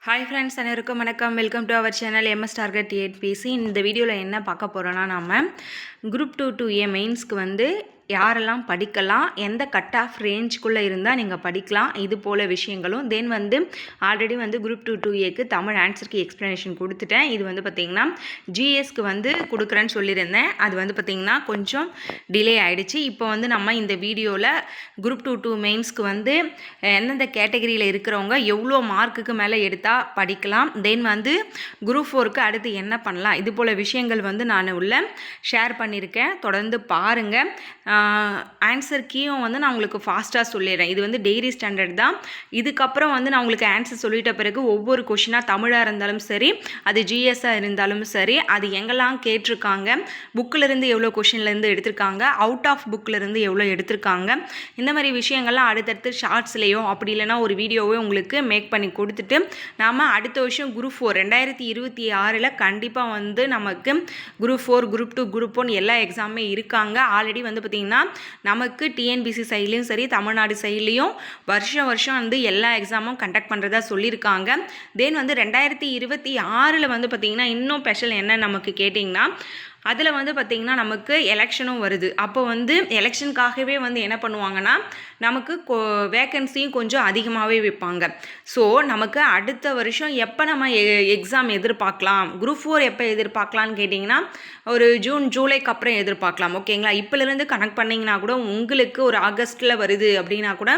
Hi friends, அனைவருக்கும் வணக்கம். Welcome to our channel MS target TNPSC. இந்த வீடியோவில் என்ன பார்க்க போகிறோன்னா, நம்ம குரூப் 2A மெயின்ஸ்க்கு வந்து யாரெல்லாம் படிக்கலாம், எந்த கட் ஆஃப் ரேஞ்சுக்குள்ளே இருந்தால் நீங்கள் படிக்கலாம், இது போல் விஷயங்களும். தென் வந்து ஆல்ரெடி வந்து குரூப் 2A தமிழ் ஆன்சருக்கு எக்ஸ்ப்ளனேஷன் கொடுத்துட்டேன். இது வந்து பார்த்திங்கன்னா ஜிஎஸ்க்கு வந்து கொடுக்குறேன்னு சொல்லியிருந்தேன். அது வந்து பார்த்திங்கன்னா கொஞ்சம் டிலே ஆகிடுச்சு. இப்போ வந்து நம்ம இந்த வீடியோவில் குரூப் 2 மெயின்ஸ்க்கு வந்து எந்தெந்த கேட்டகரியில் இருக்கிறவங்க எவ்வளோ மார்க்குக்கு மேலே எடுத்தால் படிக்கலாம், தென் வந்து குரூப் 4க்கு அடுத்து என்ன பண்ணலாம், இது போல் விஷயங்கள் வந்து நான் உள்ள ஷேர் பண்ணியிருக்கேன். தொடர்ந்து பாருங்கள். ஆன்சர் கீயும் வந்து நான் உங்களுக்கு ஃபாஸ்ட்டாக சொல்லிடுறேன். இது வந்து டெய்லி ஸ்டாண்டர்ட் தான். இதுக்கப்புறம் வந்து நான் உங்களுக்கு ஆன்சர் சொல்லிட்ட பிறகு ஒவ்வொரு கொஷினாக தமிழாக இருந்தாலும் சரி, அது ஜிஎஸ்ஸாக இருந்தாலும் சரி, அது எங்கெல்லாம் கேட்டிருக்காங்க, புக்கிலேருந்து எவ்வளோ கொஷின்லேருந்து எடுத்திருக்காங்க, அவுட் ஆஃப் புக்கிலேருந்து எவ்வளோ எடுத்திருக்காங்க, இந்த மாதிரி விஷயங்கள்லாம் அடுத்தடுத்து ஷார்ட்ஸ்லேயோ அப்படி இல்லைனா ஒரு வீடியோவோ உங்களுக்கு மேக் பண்ணி கொடுத்துட்டு நாம் அடுத்த வருஷம் குரூப் 4 2026 கண்டிப்பாக வந்து நமக்கு குரூப் 4 குரூப் 2 குரூப் 1 எல்லா எக்ஸாமே இருக்காங்க. ஆல்ரெடி வந்து பார்த்திங்கன்னா நமக்கு டிஎன்பிசி சைட்லேயும் சரி, தமிழ்நாடு சைட்லேயும் வருஷம் வந்து எல்லா எக்ஸாமும் கண்டக்ட் பண்ணுறதா சொல்லியிருக்காங்க. தென் வந்து 2026 வந்து பார்த்திங்கன்னா இன்னும் ஸ்பெஷல் என்ன நமக்கு கேட்டிங்கன்னா, அதில் வந்து பார்த்திங்கன்னா நமக்கு எலெக்ஷனும் வருது. அப்போ வந்து எலெக்ஷனுக்காகவே வந்து என்ன பண்ணுவாங்கன்னா, நமக்கு வேக்கன்சியும் கொஞ்சம் அதிகமாகவே வைப்பாங்க. ஸோ நமக்கு அடுத்த வருஷம் எப்போ நம்ம எக்ஸாம் எதிர்பார்க்கலாம், குரூப் 4 எப்போ எதிர்பார்க்கலான்னு கேட்டிங்கன்னா, ஒரு ஜூன் ஜூலைக்கு அப்புறம் எதிர்பார்க்கலாம். ஓகேங்களா? இப்போலேருந்து கனெக்ட் பண்ணிங்கன்னா கூட உங்களுக்கு ஒரு ஆகஸ்ட்டில் வருது அப்படின்னா கூட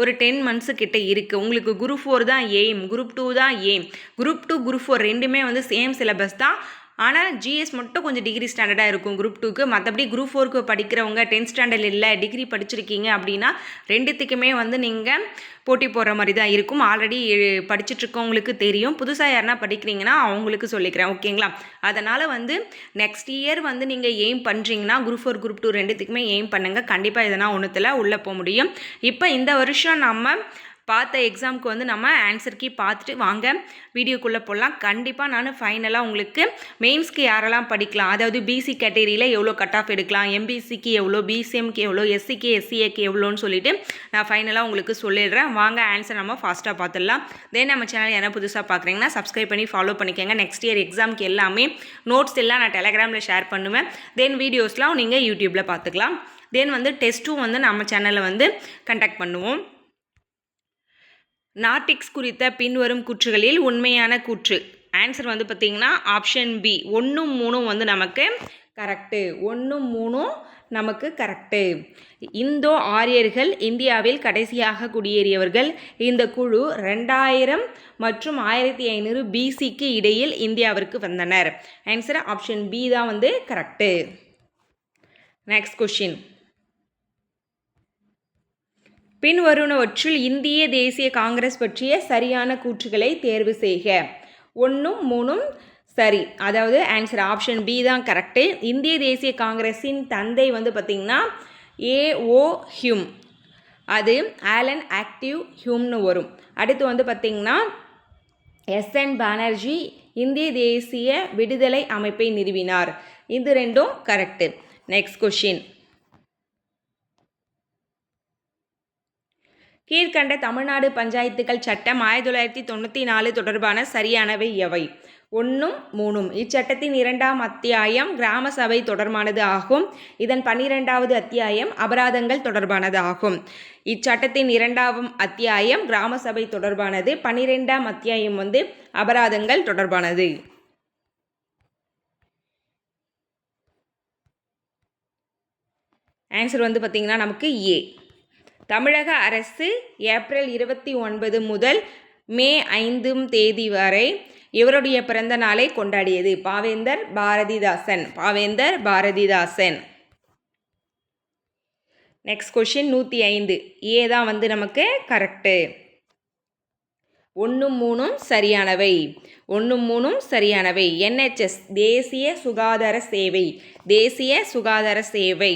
ஒரு 10 மந்த்ஸு கிட்டே இருக்குது. உங்களுக்கு குரூப் 4 தான் எய்ம், குரூப் 2 தான் எய்ம். குரூப் 2 குரூப் 4 ரெண்டுமே வந்து சேம் சிலபஸ் தான். ஆனால் ஜிஎஸ் மட்டும் கொஞ்சம் டிகிரி ஸ்டாண்டர்டாக இருக்கும் குரூப் 2க்கு. மற்றபடி குரூப் 4க்கு படிக்கிறவங்க 10th ஸ்டாண்டர்ட் இல்லை, டிகிரி படிச்சிருக்கீங்க அப்படின்னா ரெண்டுத்துக்குமே வந்து நீங்கள் போட்டி போடுற மாதிரி தான் இருக்கும். ஆல்ரெடி படிச்சுட்ருக்கவங்களுக்கு தெரியும். புதுசாக யாருன்னா படிக்கிறீங்கன்னா அவங்களுக்கு சொல்லிக்கிறேன். ஓகேங்களா? அதனால் வந்து நெக்ஸ்ட் இயர் வந்து நீங்கள் எய்ம் பண்ணுறீங்கன்னா குரூப் 4 குரூப் 2 ரெண்டுத்துக்குமே எய்ம் பண்ணுங்கள். கண்டிப்பாக எதனா ஒன்றுத்தில் உள்ளே போக முடியும். இப்போ இந்த வருஷம் நம்ம பார்த்த எக்ஸாமுக்கு வந்து நம்ம ஆன்சர் கீ பார்த்துட்டு வாங்க வீடியோக்குள்ளே போடலாம். கண்டிப்பாக நான் ஃபைனலாக உங்களுக்கு மெயின்ஸ்க்கு யாரெல்லாம் படிக்கலாம், அதாவது பிசி கேட்டகரியில் எவ்வளோ கட் ஆஃப் எடுக்கலாம், எம்பிசிக்கு எவ்வளோ, பிசிஎம்க்கு எவ்வளோ, எஸ்சிக்கு எஸ்சிஏக்கு எவ்வளோன்னு சொல்லிவிட்டு நான் ஃபைனலாக உங்களுக்கு சொல்லிடுறேன். வாங்க ஆன்சர் நம்ம ஃபாஸ்ட்டாக பார்த்துடலாம். தென் நம்ம சேனல் யாரும் புதுசாக பார்க்குறீங்கன்னா சப்ஸ்கிரைப் பண்ணி ஃபாலோ பண்ணிக்கோங்க. நெக்ஸ்ட் இயர் எக்ஸாமுக்கு எல்லாமே நோட்ஸ் எல்லாம் நான் டெலகிராமில் ஷேர் பண்ணுவேன். தென் வீடியோஸ்லாம் நீங்கள் யூடியூப்பில் பார்த்துக்கலாம். தென் வந்து டெஸ்ட்டும் வந்து நம்ம சேனலில் வந்து கண்டக்ட் பண்ணுவோம். நார்டிக்ஸ் குறித்த பின்வரும் கூற்றுகளில் உண்மையான கூற்று. ஆன்சர் வந்து பார்த்திங்கன்னா ஆப்ஷன் பி 1, 3 வந்து நமக்கு கரெக்டு. 1, 3 நமக்கு கரெக்டு. இந்தோ ஆரியர்கள் இந்தியாவில் கடைசியாக குடியேறியவர்கள். இந்த குழு 2000 மற்றும் 1500 பிசிக்கு இடையில் இந்தியாவிற்கு வந்தனர். ஆன்சர் ஆப்ஷன் பி தான் வந்து கரெக்டு. Next question. பின்வருவனவற்றில் இந்திய தேசிய காங்கிரஸ் பற்றிய சரியான கூற்றுகளை தேர்வு செய்க. 1, 3 சரி. அதாவது ஆன்சர் ஆப்ஷன் பி தான் கரெக்டு. இந்திய தேசிய காங்கிரஸின் தந்தை வந்து பார்த்திங்கன்னா ஏஓ ஹியூம், அது ஆலன் ஆக்டிவ் ஹியூம்னு வரும். அடுத்து வந்து பார்த்திங்கன்னா எஸ்என் பானர்ஜி இந்திய தேசிய விடுதலை அமைப்பை நிறுவினார். இது ரெண்டும் கரெக்டு. Next question. கீழ்கண்ட தமிழ்நாடு பஞ்சாயத்துகள் சட்டம் 1994 தொடர்பான சரியானவை எவை? 1, 3 இச்சட்டத்தின் 2ஆம் அத்தியாயம் கிராம சபை தொடர்பானது ஆகும். இதன் 12வது அத்தியாயம் அபராதங்கள் தொடர்பானது ஆகும். இச்சட்டத்தின் 2ஆம் அத்தியாயம் கிராம சபை தொடர்பானது, 12ஆம் அத்தியாயம் வந்து அபராதங்கள் தொடர்பானது. ஆன்சர் வந்து பார்த்திங்கன்னா நமக்கு ஏ. தமிழக அரசு ஏப்ரல் 29 முதல் மே 5 வரை இவருடைய பிறந்த நாளை கொண்டாடியது. Pavendhar Bharathidasan. Next question 105. A தான் வந்து நமக்கு கரெக்டு. 1, 3 சரியானவை. 1, 3 சரியானவை. NHS தேசிய சுகாதார சேவை.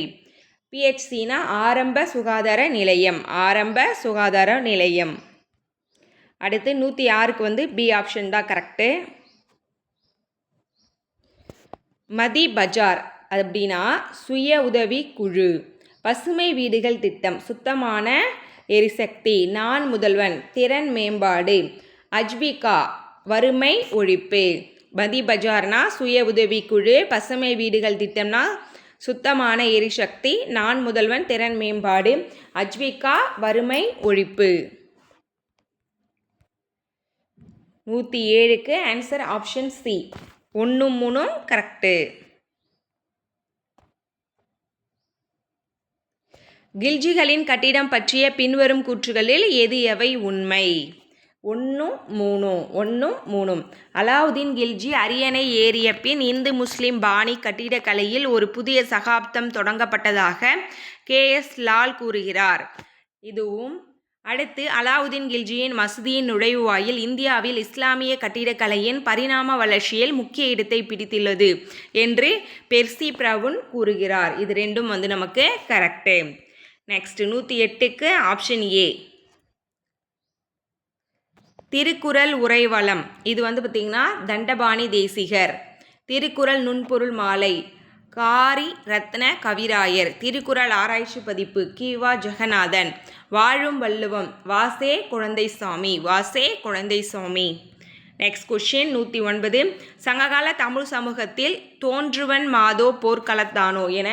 பிஹெச்சினா ஆரம்ப சுகாதார நிலையம். அடுத்து 106க்கு வந்து பி ஆப்ஷன் தான் கரெக்டு. மதி பஜார் அப்படின்னா சுய உதவி குழு. பசுமை வீடுகள் திட்டம், சுத்தமான எரிசக்தி, நான் முதல்வன், திறன் மேம்பாடு, அஜ்விகா வறுமை ஒழிப்பு. பதி பஜார்னா சுய உதவிக்குழு. பசுமை வீடுகள் திட்டம்னா சுத்தமான எரிசக்தி. நான் முதல்வன் திறன் மேம்பாடு. அஜ்விகா வறுமை ஒழிப்பு. 107க்கு ஆன்சர் ஆப்ஷன் சி 1 3 கரெக்டு. கில்ஜிகளின் கட்டிடம் பற்றிய பின்வரும் கூற்றுகளில் எது எவை உண்மை? 1 3 அலாவுதீன் கில்ஜி அரியணை ஏறிய பின் இந்து முஸ்லிம் பாணி கட்டிடக்கலையில் ஒரு புதிய சகாப்தம் தொடங்கப்பட்டதாக KS லால் கூறுகிறார். இதுவும் அடுத்து அலாவுதீன் கில்ஜியின் மசூதியின் நுழைவாயில் இந்தியாவில் இஸ்லாமிய கட்டிடக்கலையின் பரிணாம வளர்ச்சியில் முக்கிய இடத்தை பிடித்துள்ளது என்று பெர்சி பிரவுன் கூறுகிறார். இது ரெண்டும் நமக்கு கரெக்டு. நெக்ஸ்ட் 108க்கு ஆப்ஷன் ஏ திருக்குறள் உரைவளம். இது பார்த்திங்கன்னா தண்டபாணி தேசிகர். திருக்குறள் நுண்பொருள் மாலை காரி ரத்ன கவிராயர். திருக்குறள் ஆராய்ச்சி பதிப்பு கிவா ஜெகநாதன். வாழும் வள்ளுவம் வாசே குழந்தைசாமி. நெக்ஸ்ட் கொஷின் 109 சங்ககால தமிழ் சமூகத்தில் தோன்றுவன் மாதோ போர்க்களத்தானோ என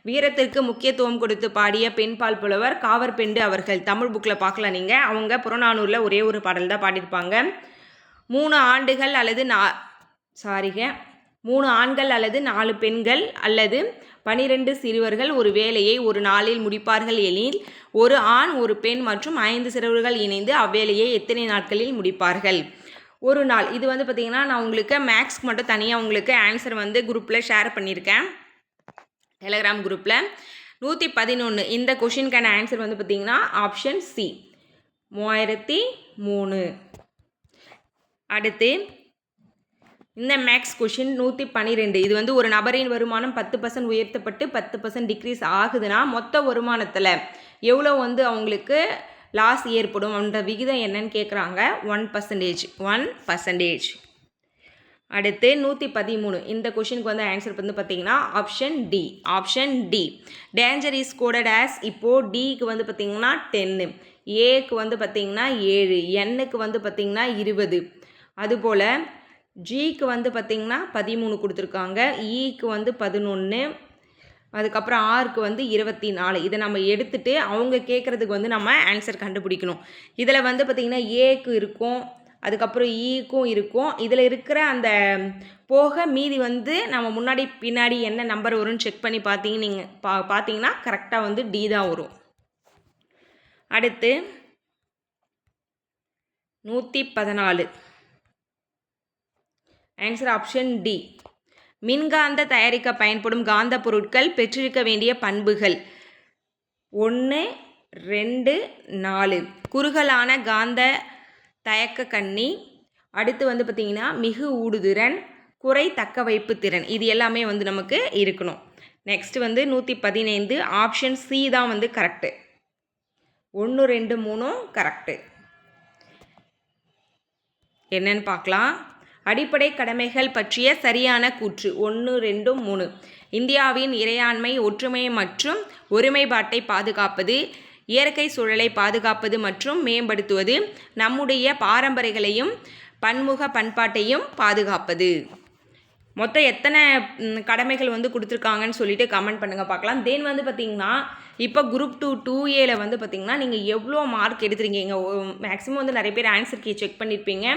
வீரத்திற்கு முக்கியத்துவம் கொடுத்து பாடிய பெண்பால் புலவர் காவற்பெண்டு அவர்கள். தமிழ் புக்கில் பார்க்கல நீங்கள். அவங்க புறநானூரில் ஒரே ஒரு பாடல் தான் பாடியிருப்பாங்க. 3 ஆண்டுகள் அல்லது 3 ஆண்கள் அல்லது 4 பெண்கள் அல்லது 12 சிறுவர்கள் ஒரு வேலையை ஒரு நாளில் முடிப்பார்கள் எனில் ஒரு ஆண் ஒரு பெண் மற்றும் 5 சிறுவர்கள் இணைந்து அவ்வேலையை எத்தனை நாட்களில் முடிப்பார்கள்? ஒரு நாள். இது பார்த்திங்கன்னா நான் உங்களுக்கு மேக்ஸ்க்கு மட்டும் தனியாக உங்களுக்கு ஆன்சர் குரூப்பில் ஷேர் பண்ணியிருக்கேன், டெலகிராம் குரூப்பில். 111 இந்த கொஷினுக்கான ஆன்சர் பார்த்திங்கன்னா ஆப்ஷன் சி 3003. அடுத்து இந்த மேக்ஸ் கொஷின் 112 இது ஒரு நபரின் வருமானம் 10% உயர்த்தப்பட்டு 10% டிக்ரீஸ் ஆகுதுன்னா மொத்த வருமானத்தில் எவ்வளோ அவங்களுக்கு லாஸ் ஏற்படும் அந்த விகிதம் என்னன்னு கேட்குறாங்க. 1%. அடுத்து 113 இந்த கொஷினுக்கு ஆன்சர் பார்த்திங்கன்னா option D danger is coded as. இப்போது டிக்கு பார்த்திங்கன்னா 10, ஏக்கு பார்த்திங்கன்னா 7, எண்ணுக்கு பார்த்திங்கன்னா 20, அதுபோல் ஜிக்கு பார்த்திங்கன்னா 13 கொடுத்துருக்காங்க, ஈக்கு 11, அதுக்கப்புறம் ஆருக்கு 24. இதை நம்ம எடுத்துகிட்டு அவங்க கேட்குறதுக்கு நம்ம ஆன்சர் கண்டுபிடிக்கணும். இதில் பார்த்திங்கன்னா ஏக்கு இருக்கும், அதுக்கப்புறம் ஈக்கும் இருக்கும். இதில் இருக்கிற அந்த போக மீதி நம்ம முன்னாடி பின்னாடி என்ன நம்பர் வரும்னு செக் பண்ணி பார்த்தீங்கன்னா கரெக்டாக டி தான் வரும். அடுத்து 114 ஆன்சர் ஆப்ஷன் டி மின்காந்த தயாரிக்க பயன்படும் காந்த பொருட்கள் பெற்றிருக்க வேண்டிய பண்புகள் 1 2 4 குறுகலான காந்த தயக்க கண்ணி, அடுத்து பார்த்திங்கன்னா மிகு ஊடுதிறன், குறை தக்க வைப்பு திறன். இது எல்லாமே நமக்கு இருக்கணும். நெக்ஸ்ட் 115 ஆப்ஷன் சி தான் கரெக்டு. 1 2 3 கரெக்டு. என்னன்னு பார்க்கலாம். அடிப்படை கடமைகள் பற்றிய சரியான கூற்று 1 2 3 இந்தியாவின் இறையாண்மை ஒற்றுமை மற்றும் ஒருமைப்பாட்டை பாதுகாப்பது, இயற்கை சூழலை பாதுகாப்பது மற்றும் மேம்படுத்துவது, நம்முடைய பாரம்பரியங்களையும் பன்முக பண்பாட்டையும் பாதுகாப்பது. மொத்தம் எத்தனை கடமைகள் கொடுத்துருக்காங்கன்னு சொல்லிட்டு கமெண்ட் பண்ணுங்கள் பார்க்கலாம். தென் பார்த்திங்கன்னா இப்போ குரூப் 2A பார்த்திங்கன்னா நீங்கள் எவ்வளோ மார்க் எடுத்துருக்கீங்க மேக்ஸிமம் நிறைய பேர் ஆன்சர் கீ செக் பண்ணியிருப்பீங்க.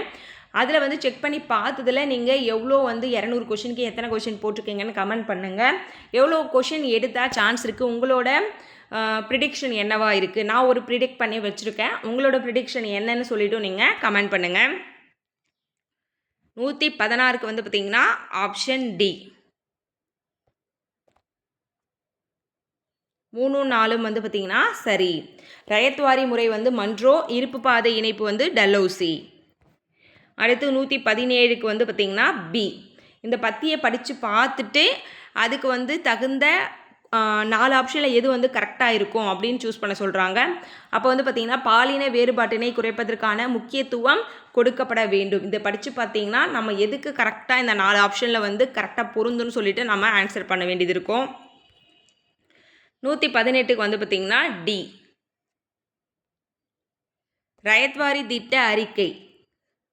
அதில் செக் பண்ணி பார்த்ததில் நீங்கள் எவ்வளோ 200 கொஷினுக்கு எத்தனை கொஷின் போட்டிருக்கீங்கன்னு கமெண்ட் பண்ணுங்கள். எவ்வளோ கொஷின் எடுத்தால் சான்ஸ் இருக்குது, உங்களோட ப்ரிடிக்ஷன் என்னவாக இருக்குது. நான் ஒரு ப்ரிடிக்ட் பண்ணி வச்சுருக்கேன், உங்களோட ப்ரிடிக்ஷன் என்னன்னு சொல்லிவிட்டு நீங்கள் கமெண்ட் பண்ணுங்கள். 116க்கு பார்த்திங்கன்னா ஆப்ஷன் டி 3 4 பார்த்திங்கன்னா சரி. ரயத்வாரி முறை மன்றோ, இருப்பு பாதை இணைப்பு டல்ஹௌசி. அடுத்து 117க்கு பார்த்திங்கன்னா பி. இந்த பத்தியை படித்து பார்த்துட்டு அதுக்கு தகுந்த 4 ஆப்ஷனில் எது கரெக்டாக இருக்கும் அப்படின்னு சூஸ் பண்ண சொல்கிறாங்க. அப்போ பார்த்திங்கன்னா பாலின வேறுபாட்டினை குறைப்பதற்கான முக்கியத்துவம் கொடுக்கப்பட வேண்டும். இதை படித்து பார்த்திங்கன்னா நம்ம எதுக்கு கரெக்டாக இந்த 4 ஆப்ஷனில் கரெக்டாக பொருந்துன்னு சொல்லிட்டு நம்ம ஆன்சர் பண்ண வேண்டியது இருக்கும். 118க்கு பார்த்திங்கன்னா டி ரயத்வாரி திட்ட அறிக்கை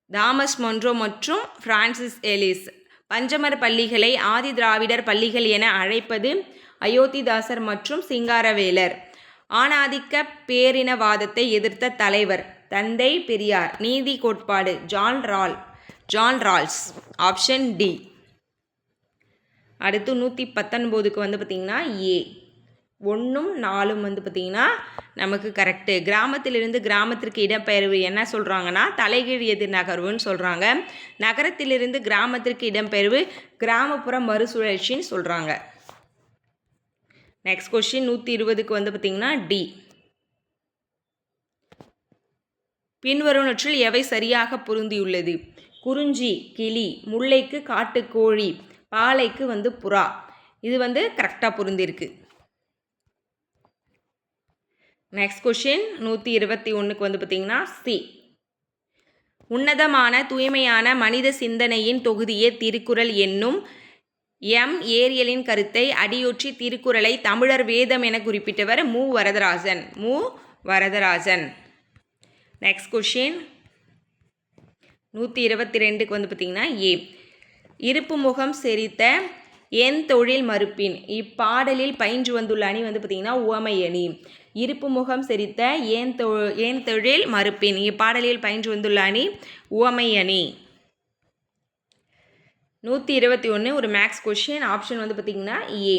தாமஸ் மொன்ரோ மற்றும் பிரான்சிஸ் எலிஸ். பஞ்சமர் பள்ளிகளை ஆதி திராவிடர் பள்ளிகள் என அழைப்பது அயோத்திதாசர் மற்றும் சிங்காரவேலர். ஆணாதிக்க பேரினவாதத்தை எதிர்த்த தலைவர் தந்தை பெரியார். நீதி கோட்பாடு ஜான் ரால்ஸ். Option D. அடுத்து 119க்கு வந்து பார்த்திங்கன்னா ஏ 1ம் 4ம் வந்து பார்த்திங்கன்னா நமக்கு கரெக்டு. கிராமத்திலிருந்து கிராமத்திற்கு இடம்பெயர்வு என்ன சொல்கிறாங்கன்னா தலைகீழ் எதிர் நகர்வுன்னு சொல்கிறாங்க. நகரத்திலிருந்து கிராமத்திற்கு இடம்பெயர்வு கிராமப்புற மறுசுழற்சின்னு சொல்கிறாங்க. நெக்ஸ்ட் கொஸ்டின் 120க்கு வந்து பார்த்திங்கன்னா டி. பின்வருவனற்றில் எவை சரியாக பொருந்தியுள்ளது? குறிஞ்சி கிளி, முல்லைக்கு காட்டுக்கோழி, பாலைக்கு வந்து புறா. இது வந்து கரெக்டாக பொருந்திருக்கு. நெக்ஸ்ட் கொஸ்டின் 121க்கு வந்து பார்த்திங்கன்னா சி. உன்னதமான தூய்மையான மனித சிந்தனையின் தொகுதியே திருக்குறள் என்னும் ஏரியலின் கருத்தை அடியொற்றி திருக்குறளை தமிழர் வேதம் என குறிப்பிட்டவர் மு. வரதராஜன். நெக்ஸ்ட் கொஸ்டின் 122க்கு வந்து பார்த்திங்கன்னா ஏ. இருப்பு முகம் செறித்த என் தொழில் மறுப்பின். இப்பாடலில் பயின்று வந்துள்ள அணி வந்து பார்த்திங்கன்னா உவமை அணி. இருப்பு முகம் செறித்த ஏன் தொழில் மறுப்பின். இப்பாடலில் பயின்று வந்துள்ள அணி உவமை அணி. 121 ஒரு மேக்ஸ் கொஸ்டின். ஆப்ஷன் வந்து பார்த்திங்கன்னா ஏ.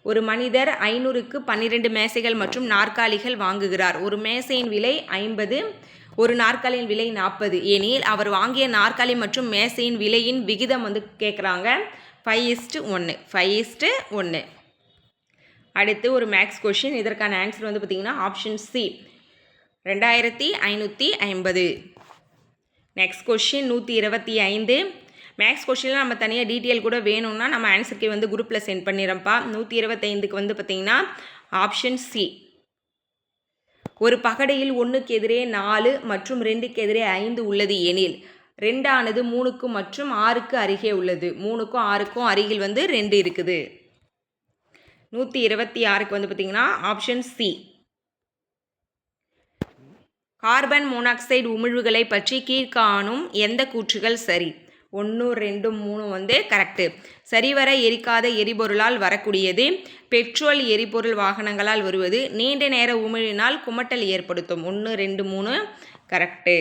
ஒரு மனிதர் 500க்கு 12 மேசைகள் மற்றும் நாற்காலிகள் வாங்குகிறார். ஒரு மேசையின் விலை 50, ஒரு நாற்காலியின் விலை 40 எனில் அவர் வாங்கிய நாற்காலி மற்றும் மேசையின் விலையின் விகிதம் வந்து கேட்குறாங்க 5:1. அடுத்து ஒரு மேக்ஸ் கொஷின். இதற்கான ஆன்சர் வந்து பார்த்திங்கன்னா option C 2550. Next question 125. Maths கொஷினில் நம்ம தனியாக டீட்டெயில் கூட வேணும்னா நம்ம ஆன்சருக்கு வந்து குரூப்பில் சென்ட் பண்ணிடுறோம்ப்பா. 125க்கு வந்து பார்த்திங்கன்னா ஆப்ஷன் சி. ஒரு பகடையில் 1க்கு எதிரே 4 மற்றும் 2க்கு எதிரே 5 உள்ளது எனில் 2 ஆனது 3க்கு மற்றும் 6க்கு அருகே உள்ளது. 3க்கும் 6க்கும் அருகில் வந்து 2 இருக்குது. 126க்கு வந்து பார்த்திங்கன்னா ஆப்ஷன் சி. கார்பன் மோனாக்சைடு உமிழ்வுகளை பற்றி கீழ்காணும் எந்த கூற்றுகள் சரி? 1, 2, 3 வந்து கரெக்டு. சரிவர எரிக்காத எரிபொருளால் வரக்கூடியது. பெட்ரோல் எரிபொருள் வாகனங்களால் வருவது. நீண்ட நேர உமிழினால் குமட்டல் ஏற்படுத்தும். 1, 2, 3 கரெக்டு.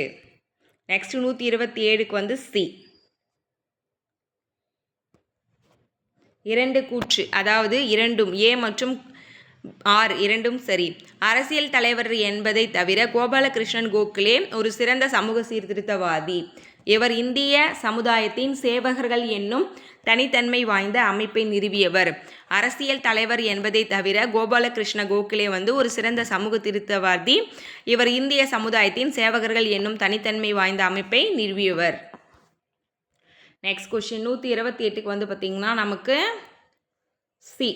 நெக்ஸ்ட் 127க்கு வந்து சி. 2 கூற்று, அதாவது இரண்டும் ஏ மற்றும் ஆர் இரண்டும் சரி. அரசியல் தலைவர் என்பதை தவிர கோபாலகிருஷ்ணன் கோகலே ஒரு சிறந்த சமூக சீர்திருத்தவாதி. இவர் இந்திய சமுதாயத்தின் சேவகர்கள் என்னும் தனித்தன்மை வாய்ந்த அமைப்பை நிறுவியவர். அரசியல் தலைவர் என்பதை தவிர கோபாலகிருஷ்ண கோகலே வந்து ஒரு சிறந்த சமூக திருத்தவாதி. இவர் இந்திய சமுதாயத்தின் சேவகர்கள் என்னும் தனித்தன்மை வாய்ந்த அமைப்பை நிறுவியவர். நெக்ஸ்ட் கொஸ்டின் 128க்கு வந்து பார்த்திங்கன்னா நமக்கு சி.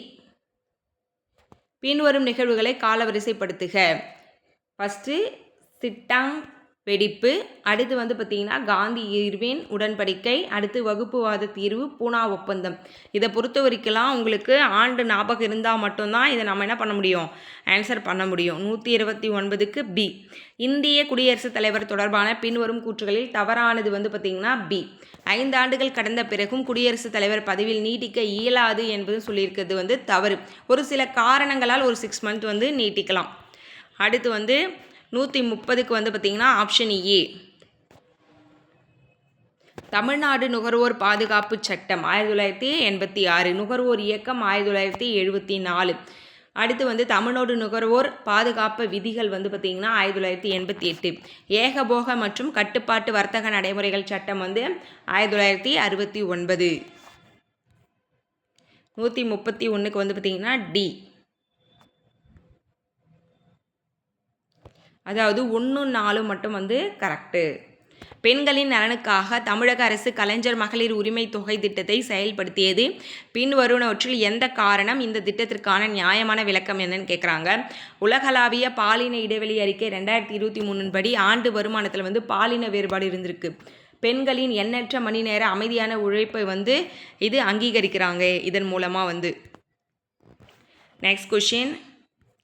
பின்வரும் நிகழ்வுகளை காலவரிசைப்படுத்துக. ஃபஸ்ட்டு சிட்டாங் வெடிப்பு, அடுத்து வந்து பார்த்திங்கன்னா காந்தி இர்வின் உடன்படிக்கை, அடுத்து வகுப்புவாத தீர்வு, பூனா ஒப்பந்தம். இதை பொறுத்த வரைக்கும் உங்களுக்கு ஆண்டு ஞாபகம் இருந்தால் மட்டும்தான் இதை நம்ம என்ன பண்ண முடியும், ஆன்சர் பண்ண முடியும். 129க்கு பி. இந்திய குடியரசுத் தலைவர் தொடர்பான பின்வரும் கூற்றுகளில் தவறானது வந்து பார்த்திங்கன்னா பி. 5 ஆண்டுகள் கடந்த பிறகும் குடியரசுத் தலைவர் பதவியில் நீட்டிக்க இயலாது என்பது சொல்லியிருக்கிறது வந்து தவறு. ஒரு சில காரணங்களால் ஒரு 6 மந்த் வந்து நீட்டிக்கலாம். அடுத்து வந்து 130க்கு வந்து பார்த்திங்கன்னா ஆப்ஷன் ஏ. தமிழ்நாடு நுகர்வோர் பாதுகாப்பு சட்டம் 1986, நுகர்வோர் இயக்கம் 1974. அடுத்து வந்து தமிழ்நாடு நுகர்வோர் பாதுகாப்பு விதிகள் வந்து பார்த்திங்கன்னா 1988. ஏகபோக மற்றும் கட்டுப்பாட்டு வர்த்தக நடைமுறைகள் சட்டம் வந்து 1969. 131க்கு வந்து பார்த்திங்கன்னா டி. அதாவது 1, 4 மட்டும் வந்து கரெக்டு. பெண்களின் நலனுக்காக தமிழக அரசு கலைஞர் மகளிர் உரிமை தொகை திட்டத்தை செயல்படுத்தியது. பின்வருவனவற்றில் எந்த காரணம்? இந்த திட்டத்திற்கான நியாயமான விளக்கம் என்னன்னு கேட்குறாங்க. உலகளாவிய பாலின இடைவெளி அறிக்கை 2023 படி ஆண்டு வருமானத்தில் வந்து பாலின வேறுபாடு இருந்திருக்கு. பெண்களின் எண்ணற்ற மணி நேர அமைதியான உழைப்பை வந்து இது அங்கீகரிக்கிறாங்க இதன் மூலமாக வந்து. நெக்ஸ்ட் கொஷின்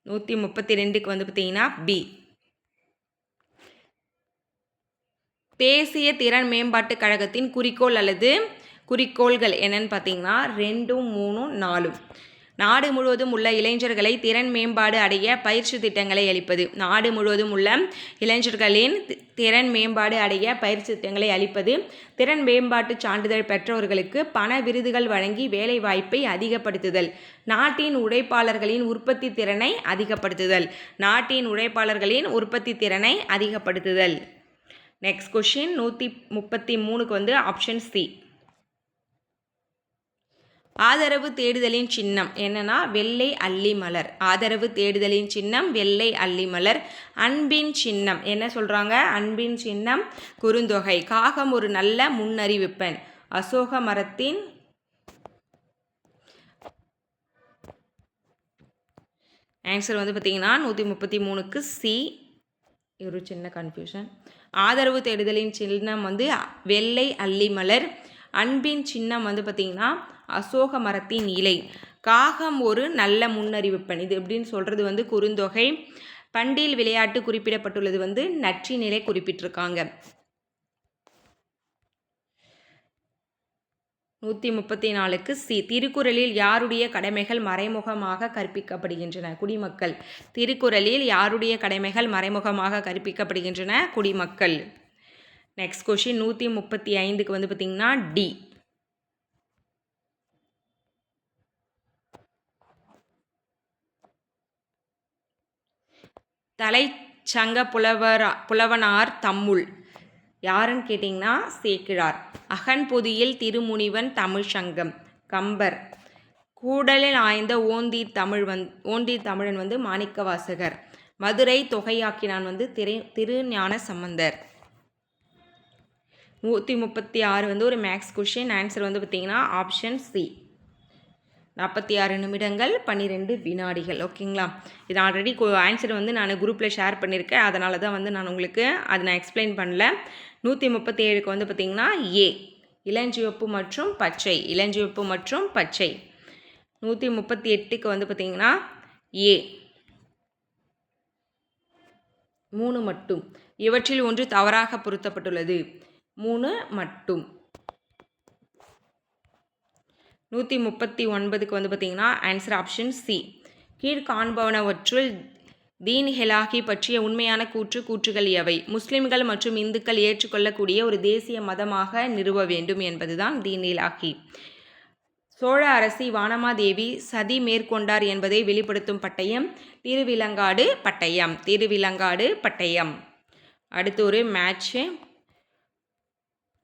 132க்கு வந்து பார்த்திங்கன்னா பி. தேசிய திறன் மேம்பாட்டுக் கழகத்தின் குறிக்கோள் அல்லது குறிக்கோள்கள் என்னன்னு பார்த்தீங்கன்னா 2, 3, 4. நாடு முழுவதும் உள்ள இளைஞர்களை திறன் மேம்பாடு அடைய பயிற்சி திட்டங்களை அளிப்பது. நாடு முழுவதும் உள்ள இளைஞர்களின் திறன் மேம்பாடு அடைய பயிற்சி திட்டங்களை அளிப்பது. திறன் மேம்பாட்டு சான்றிதழ் பெற்றவர்களுக்கு பண விருதுகள் வழங்கி வேலை வாய்ப்பை அதிகப்படுத்துதல். நாட்டின் உழைப்பாளர்களின் உற்பத்தி திறனை அதிகப்படுத்துதல். நாட்டின் உழைப்பாளர்களின் உற்பத்தி திறனை அதிகப்படுத்துதல். நெக்ஸ்ட் கொஷின் 133க்கு ஆப்ஷன் சி. ஆதரவு தேடுதலின் சின்னம் என்னன்னா வெள்ளை அல்லி மலர். ஆதரவு தேடுதலின் சின்னம் வெள்ளை அல்லி மலர். அன்பின் சின்னம் என்ன சொல்கிறாங்க? அன்பின் சின்னம் குறுந்தொகை. காகம் ஒரு நல்ல முன்னறிவிப்பன். அசோக மரத்தின் ஆன்சர் பார்த்தீங்கன்னா 133க்கு சி. ஒரு சின்ன கன்ஃபியூஷன். ஆதரவு தேடுதலின் சின்னம் வெள்ளை அல்லி மலர். அன்பின் சின்னம் பார்த்தீங்கன்னா அசோக மரத்தின் இலை. காகம் ஒரு நல்ல முன்னறிவிப்பன். இது எப்படின்னு சொல்கிறது குறுந்தொகை. பண்டில் விளையாட்டு குறிப்பிடப்பட்டுள்ளது நற்றினிலை குறிப்பிட்டிருக்காங்க. 134க்கு சி. திருக்குறளில் யாருடைய கடமைகள் மறைமுகமாக கற்பிக்கப்படுகின்றன? குடிமக்கள். திருக்குறளில் யாருடைய கடமைகள் மறைமுகமாக கற்பிக்கப்படுகின்றன? குடிமக்கள். நெக்ஸ்ட் கொஷின் 135க்கு பார்த்தீங்கன்னா டி. தலைச்சங்க புலவனார் தம்முள் யாருன்னு கேட்டிங்கன்னா சேக்கிழார். அகன்பொதியில் திருமுனிவன் தமிழ் சங்கம் கம்பர். கூடலில் ஆய்ந்த ஓந்தீர் தமிழன் மாணிக்கவாசகர். மதுரை தொகையாக்கினான் திருஞான சம்பந்தர். 136 ஒரு மேக்ஸ் கொஷின். ஆன்சர் பார்த்தீங்கன்னா ஆப்ஷன் சி. 46 நிமிடங்கள் 12 வினாடிகள். ஓகேங்களா? இது ஆல்ரெடி ஆன்சர் நான் குரூப்பில் ஷேர் பண்ணியிருக்கேன். அதனால தான் நான் உங்களுக்கு அதை நான் எக்ஸ்பிளைன் பண்ணல. 137க்கு பார்த்தீங்கன்னா ஏ. இளஞ்சிவப்பு மற்றும் பச்சை. இளஞ்சிவப்பு மற்றும் பச்சை. 138க்கு பார்த்தீங்கன்னா ஏ. 3 மட்டும். இவற்றில் ஒன்று தவறாக பொருத்தப்பட்டுள்ளது. 3 மட்டும். 139க்கு பார்த்தீங்கன்னா ஆன்சர் ஆப்ஷன் சி. கீழ்காண்பவனவற்றுள் தீன் ஹெலாகி பற்றிய உண்மையான கூற்றுகள் எவை? முஸ்லிம்கள் மற்றும் இந்துக்கள் ஏற்றுக்கொள்ளக்கூடிய ஒரு தேசிய மதமாக நிறுவ வேண்டும் என்பதுதான் தீன் ஹெலாகி. சோழ அரசி வானமாதேவி சதி மேற்கொண்டார் என்பதை வெளிப்படுத்தும் பட்டயம் திருவிலங்காடு பட்டயம். திருவிலங்காடு பட்டயம். அடுத்து ஒரு மேட்ச்சு.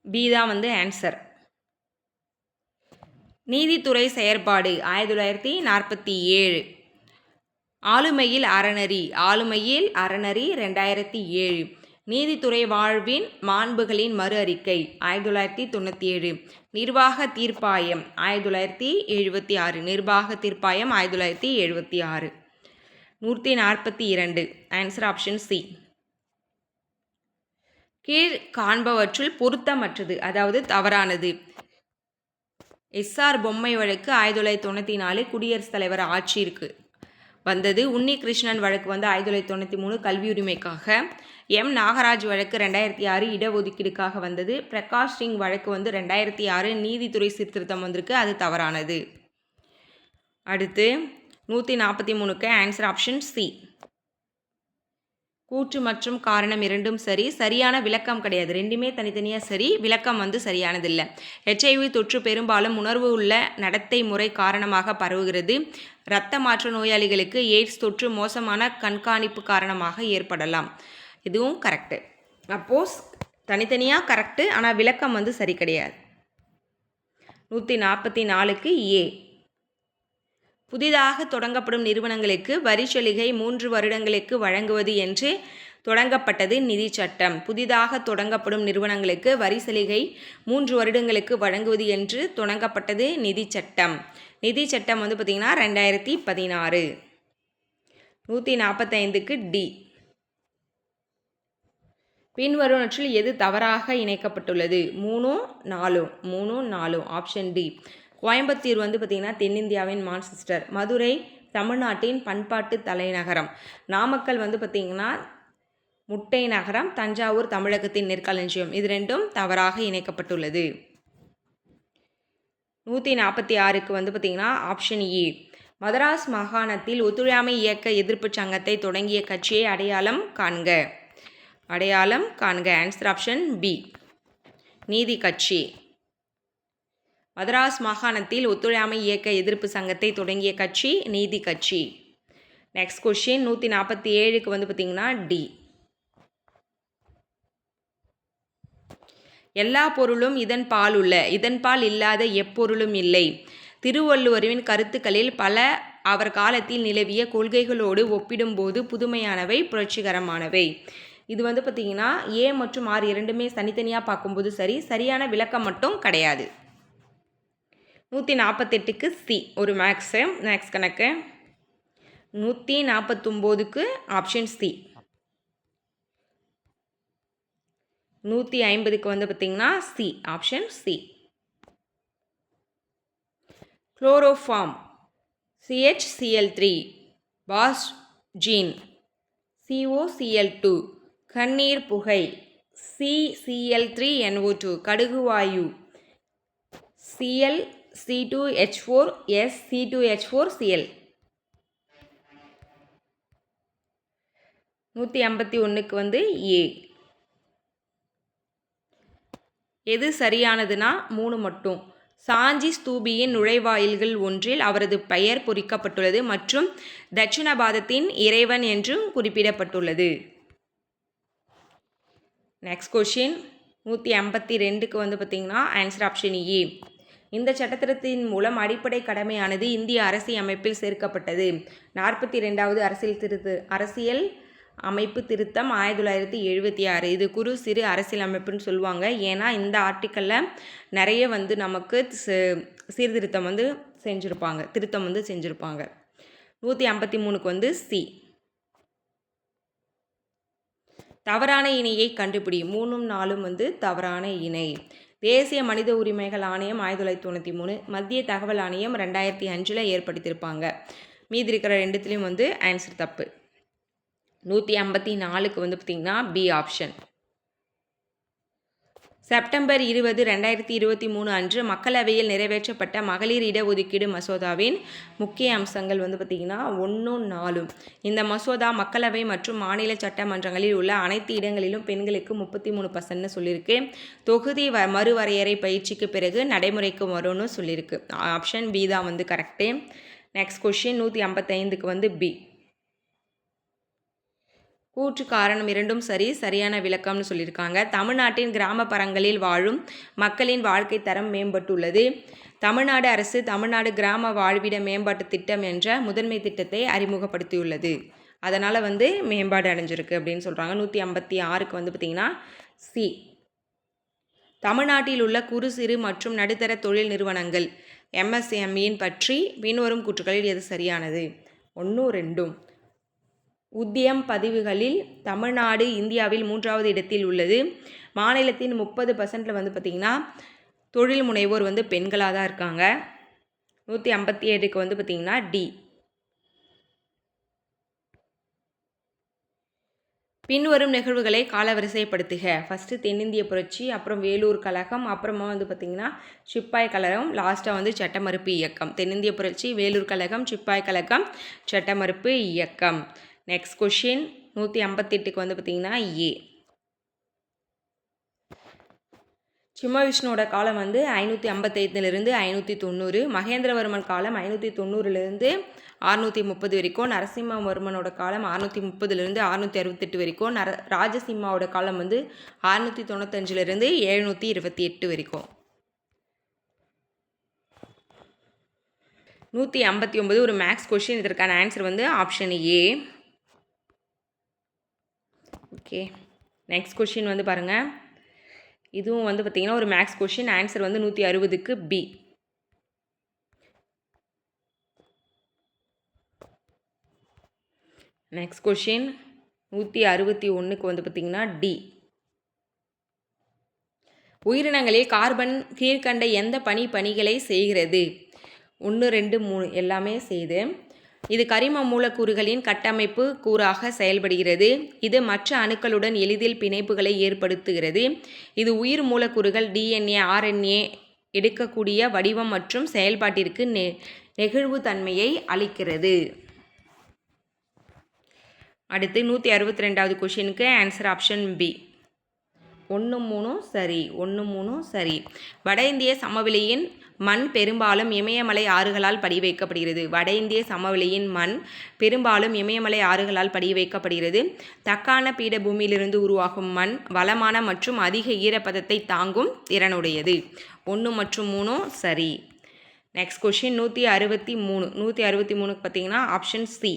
பி தான் ஆன்சர். நீதித்துறை செயற்பாடு 1947. ஆளுமையில் அறநெறி. ஆளுமையில் அறநெறி 2007. நீதித்துறை வாழ்வின் மாண்புகளின் மறு அறிக்கை 1997. நிர்வாக தீர்ப்பாயம் 1976. நிர்வாக தீர்ப்பாயம் 1976. 142 ஆன்சர் ஆப்ஷன் சி. கீழ் காண்பவற்றுள் பொருத்தமற்றது அதாவது தவறானது. எஸ்ஆர் பொம்மை வழக்கு 1994 குடியரசுத் தலைவர் ஆட்சியிற்கு வந்தது. உன்னிகிருஷ்ணன் வழக்கு 1993 கல்வி உரிமைக்காக. எம் நாகராஜ் வழக்கு 2006 இடஒதுக்கீடுக்காக வந்தது. பிரகாஷ் சிங் வழக்கு 2006 நீதித்துறை சீர்திருத்தம் வந்திருக்கு. அது தவறானது. அடுத்து 143க்கு ஆன்சர் ஆப்ஷன் சி. கூற்று மற்றும் காரணம் இரண்டும் சரி. சரியான விளக்கம் கிடையாது. ரெண்டுமே தனித்தனியாக சரி. விளக்கம் சரியானதில்லை. HIV தொற்று பெரும்பாலும் உணர்வு உள்ள நடத்தை முறை காரணமாக பரவுகிறது. இரத்த மாற்று நோயாளிகளுக்கு எய்ட்ஸ் தொற்று மோசமான கண்காணிப்பு காரணமாக ஏற்படலாம். இதுவும் கரெக்டு. அப்போஸ் தனித்தனியாக கரெக்டு. ஆனால் விளக்கம் சரி கிடையாது. 144க்கு ஏ. புதிதாக தொடங்கப்படும் நிறுவனங்களுக்கு வரி சலுகை 3 வருடங்களுக்கு வழங்குவது என்று தொடங்கப்பட்டது நிதி சட்டம். புதிதாக தொடங்கப்படும் நிறுவனங்களுக்கு வரி சலுகை 3 வருடங்களுக்கு வழங்குவது என்று தொடங்கப்பட்டது நிதி சட்டம். நிதி சட்டம் பார்த்தீங்கன்னா 2016. 145க்கு டி. பின்வருவனற்றில் எது தவறாக இணைக்கப்பட்டுள்ளது? 3, 4 ஆப்ஷன் டி. கோயம்புத்தூர் பார்த்தீங்கன்னா தென்னிந்தியாவின் மான்செஸ்டர். மதுரை தமிழ்நாட்டின் பண்பாட்டு தலைநகரம். நாமக்கல் பார்த்தீங்கன்னா முட்டை நகரம் தஞ்சாவூர் தமிழகத்தின் நெற்களஞ்சியம். இது ரெண்டும் தவறாக இணைக்கப்பட்டுள்ளது. 146க்கு வந்து பார்த்திங்கன்னா ஆப்ஷன் ஏ. மதராஸ் மாகாணத்தில் ஒத்துழையாமை இயக்க எதிர்ப்பு சங்கத்தை தொடங்கிய கட்சியை அடையாளம் காண்க. அடையாளம் காண்க. ஆன்சர் ஆப்ஷன் பி, நீதி கட்சி. மதராஸ் மாகாணத்தில் ஒத்துழையாமை இயக்க எதிர்ப்பு சங்கத்தை தொடங்கிய கட்சி நீதி கட்சி. நெக்ஸ்ட் கொஸ்டின் 147க்கு வந்து பார்த்திங்கன்னா டி. எல்லா பொருளும் இதன் பால் உள்ள, இதன் பால் இல்லாத எப்பொருளும் இல்லை. திருவள்ளுவரின் கருத்துக்களில் பல அவர் காலத்தில் நிலவிய கொள்கைகளோடு ஒப்பிடும்போது புதுமையானவை, புரட்சிகரமானவை. இது வந்து பார்த்திங்கன்னா ஏ மற்றும் ஆர் இரண்டுமே தனித்தனியாக பார்க்கும்போது சரியான விளக்கம் மட்டும் கிடையாது. 148க்கு சி ஒரு மேக்ஸ் கணக்கு. 149க்கு ஆப்ஷன் சி. 150க்கு வந்து பார்த்திங்கன்னா C, option C. Chloroform CHCl3, பாஸ்ஜீன் COCl2, கண்ணீர் புகை CCl3NO2, கடுகுவாயு ClC2H4 SC2H4Cl. 151க்கு வந்து ஏ. எது சரியானதுன்னா 3 மட்டும். சாஞ்சி ஸ்தூபியின் நுழைவாயில்கள் ஒன்றில் அவரது பெயர் பொறிக்கப்பட்டுள்ளது மற்றும் தட்சிணபாதத்தின் இறைவன் என்றும் குறிப்பிடப்பட்டுள்ளது. நெக்ஸ்ட் கொஷின் 152க்கு வந்து பார்த்திங்கன்னா ஆன்சர் ஆப்ஷன் ஏ. இந்த சட்டத்திட்டத்தின் மூலம் அடிப்படை கடமையானது இந்திய அரசியலமைப்பில் சேர்க்கப்பட்டது. 42வது அரசியல் அமைப்பு திருத்தம் 1976. இது குறு சிறு அரசியல் அமைப்புன்னு சொல்லுவாங்க. ஏன்னா இந்த ஆர்டிக்கலில் நிறைய வந்து நமக்கு சீர்திருத்தம் வந்து திருத்தம் வந்து செஞ்சுருப்பாங்க. 153க்கு வந்து சி. தவறான இணையை கண்டுபிடி. 3ம் 4ம் வந்து தவறான இணை. தேசிய மனித உரிமைகள் ஆணையம் 1993, மத்திய தகவல் ஆணையம் 2005 ஏற்படுத்தியிருப்பாங்க. மீதி இருக்கிற ரெண்டுத்துலேயும் வந்து ஆன்சர் தப்பு. 154க்கு வந்து பார்த்திங்கன்னா பி ஆப்ஷன். செப்டம்பர் 20, 2023 அன்று மக்களவையில் நிறைவேற்றப்பட்ட மகளிர் இடஒதுக்கீடு மசோதாவின் முக்கிய அம்சங்கள் வந்து பார்த்திங்கன்னா 1, 4. இந்த மசோதா மக்களவை மற்றும் மாநில சட்டமன்றங்களில் உள்ள அனைத்து இடங்களிலும் பெண்களுக்கு 33% சொல்லியிருக்கு. தொகுதி மறுவரையறை பயிற்சிக்கு பிறகு நடைமுறைக்கு வரும்னு சொல்லியிருக்கு. ஆப்ஷன் பி தான் வந்து கரெக்டு. நெக்ஸ்ட் கொஷின் 155க்கு வந்து பி. கூற்று காரணம் இரண்டும் சரியான விளக்கம்னு சொல்லியிருக்காங்க. தமிழ்நாட்டின் கிராமப்புறங்களில் வாழும் மக்களின் வாழ்க்கை தரம் மேம்பட்டுள்ளது. தமிழ்நாடு அரசு தமிழ்நாடு கிராம வாழ்விட மேம்பாட்டு திட்டம் என்ற முதன்மை திட்டத்தை அறிமுகப்படுத்தியுள்ளது. அதனால் வந்து மேம்பாடு அடைஞ்சிருக்கு அப்படின்னு சொல்கிறாங்க. 156க்கு வந்து பார்த்திங்கன்னா சி. தமிழ்நாட்டில் உள்ள குறு சிறு மற்றும் நடுத்தர தொழில் நிறுவனங்கள் MSMEயின் பற்றி பின்வரும் கூற்றுகளில் எது சரியானது? 1, 2. உத்தியம் பதிவுகளில் தமிழ்நாடு இந்தியாவில் 3வது இடத்தில் உள்ளது. மாநிலத்தின் 30% வந்து பார்த்திங்கன்னா தொழில் முனைவோர் வந்து பெண்களாக தான் இருக்காங்க. 157க்கு வந்து பார்த்திங்கன்னா டி. பின்வரும் நிகழ்வுகளை காலவரிசைப்படுத்துக. ஃபஸ்ட்டு தென்னிந்திய புரட்சி, அப்புறம் வேலூர் கழகம், அப்புறமா வந்து பார்த்திங்கன்னா சிப்பாய் கழகம், லாஸ்ட்டாக வந்து சட்டமறுப்பு இயக்கம். தென்னிந்திய புரட்சி, வேலூர் கழகம், சிப்பாய் கழகம், சட்டமறுப்பு இயக்கம். நெக்ஸ்ட் கொஷின் 158க்கு வந்து பார்த்திங்கன்னா ஏ. சிம்மவிஷ்ணுவோட காலம் வந்து 555 590. மகேந்திரவர்மன் காலம் 590 630 வரைக்கும். நரசிம்மவர்மனோட காலம் 630 668 வரைக்கும். ராஜசிம்மாவோட காலம் வந்து 695 728 வரைக்கும். 159 ஒரு மேக்ஸ் கொஷின். இதற்கான ஆன்சர் வந்து option A. Okay, next question வந்து பாருங்கள். இதுவும் வந்து பார்த்திங்கன்னா ஒரு மேக்ஸ் கொஷின். ஆன்சர் வந்து 160க்கு பி. நெக்ஸ்ட் கொஷின் 161க்கு வந்து பார்த்திங்கன்னா டி. உயிரினங்களில் கார்பன் கீழ்கண்ட எந்த பணிகளை செய்கிறது? 1, 2, 3 எல்லாமே செய்து. இது கரிம மூலக்கூறுகளின் கட்டமைப்பு கூறாக செயல்படுகிறது. இது மற்ற அணுக்களுடன் எளிதில் பிணைப்புகளை ஏற்படுத்துகிறது. இது உயிர் மூலக்கூறுகள் DNA, RNA எடுக்கக்கூடிய வடிவம் மற்றும் செயல்பாட்டிற்கு நெகிழ்வுத்தன்மையை அளிக்கிறது. அடுத்து 162வது கொஷினுக்கு ஆன்சர் ஆப்ஷன் பி. 1, 3 சரி. 1, 3 சரி. வட இந்திய சமவெளியின் மண் பெரும்பாலும் இமயமலை ஆறுகளால் படி வைக்கப்படுகிறது. வட இந்திய சமவெளியின் மண் பெரும்பாலும் இமயமலை ஆறுகளால் படி வைக்கப்படுகிறது. தக்கான பீடபூமியிலிருந்து உருவாகும் மண் வளமான மற்றும் அதிக ஈரப்பதத்தை தாங்கும் திறனுடையது. 1 மற்றும் 3 சரி. Next question 163. 163க்கு பார்த்தீங்கன்னா ஆப்ஷன் சி.